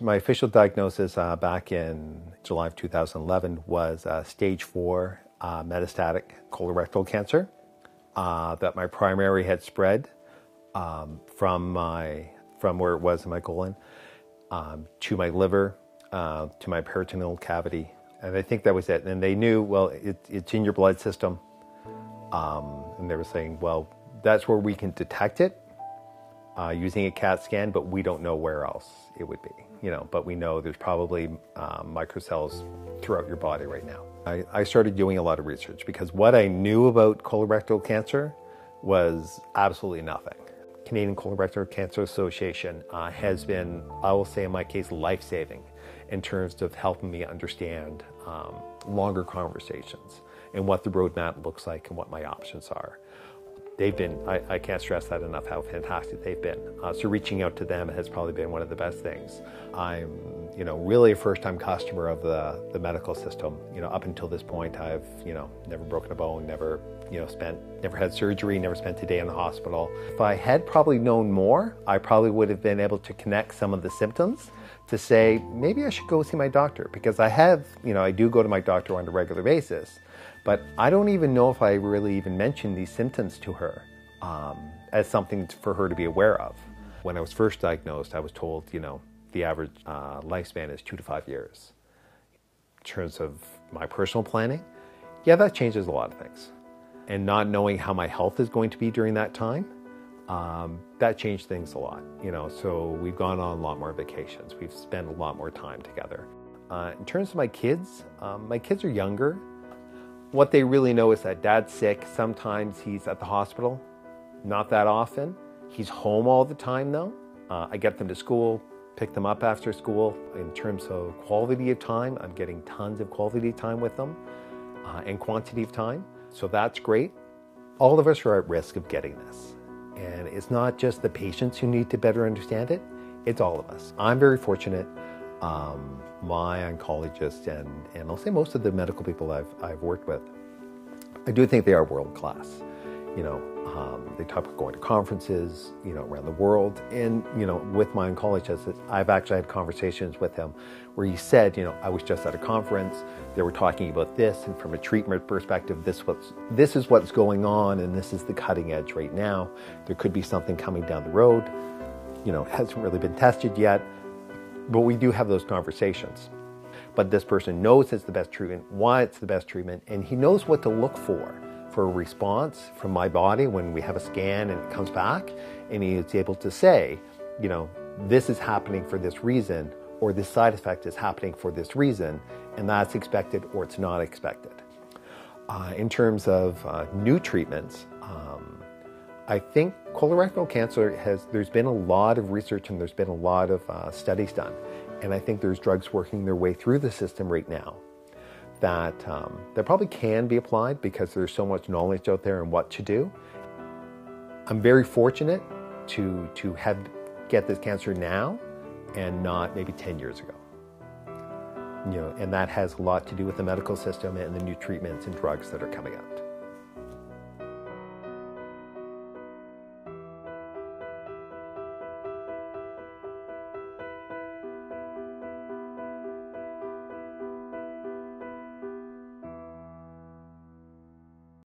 My official diagnosis back in July of 2011 was stage 4 metastatic colorectal cancer. That my primary had spread from where it was in my colon to my liver, to my peritoneal cavity, and I think that was it. And they knew, well, it's in your blood system, and they were saying, well, that's where we can detect it using a CAT scan, but we don't know where else it would be. But we know there's probably microcells throughout your body right now. I started doing a lot of research because what I knew about colorectal cancer was absolutely nothing. Canadian Colorectal Cancer Association has been, I will say in my case, life-saving in terms of helping me understand longer conversations and what the roadmap looks like and what my options are. They've been, I can't stress that enough, how fantastic they've been. So reaching out to them has probably been one of the best things. I'm, really a first-time customer of the medical system. Up until this point, I've, never broken a bone, never had surgery, never spent a day in the hospital. If I had probably known more, I probably would have been able to connect some of the symptoms to say, maybe I should go see my doctor, because I do go to my doctor on a regular basis. But I don't even know if I really even mentioned these symptoms to her as something for her to be aware of. When I was first diagnosed, I was told, the average lifespan is 2 to 5 years. In terms of my personal planning, yeah, that changes a lot of things. And not knowing how my health is going to be during that time, that changed things a lot. So we've gone on a lot more vacations. We've spent a lot more time together. In terms of my kids are younger. What they really know is that dad's sick. Sometimes he's at the hospital, not that often. He's home all the time though. I get them to school, pick them up after school. In terms of quality of time, I'm getting tons of quality time with them and quantity of time. So that's great. All of us are at risk of getting this. And it's not just the patients who need to better understand it, it's all of us. I'm very fortunate. My oncologist and I'll say most of the medical people I've worked with, I do think they are world class. They talk about going to conferences, around the world. And, with my oncologist, I've actually had conversations with him where he said, I was just at a conference, they were talking about this, and from a treatment perspective, this is what's going on, and this is the cutting edge right now. There could be something coming down the road. It hasn't really been tested yet. But we do have those conversations. But this person knows it's the best treatment, why it's the best treatment, and he knows what to look for a response from my body when we have a scan and it comes back, and he is able to say, this is happening for this reason, or this side effect is happening for this reason, and that's expected or it's not expected. In terms of new treatments, I think colorectal cancer there's been a lot of research and there's been a lot of studies done. And I think there's drugs working their way through the system right now that probably can be applied because there's so much knowledge out there on what to do. I'm very fortunate to get this cancer now and not maybe 10 years ago. And that has a lot to do with the medical system and the new treatments and drugs that are coming out.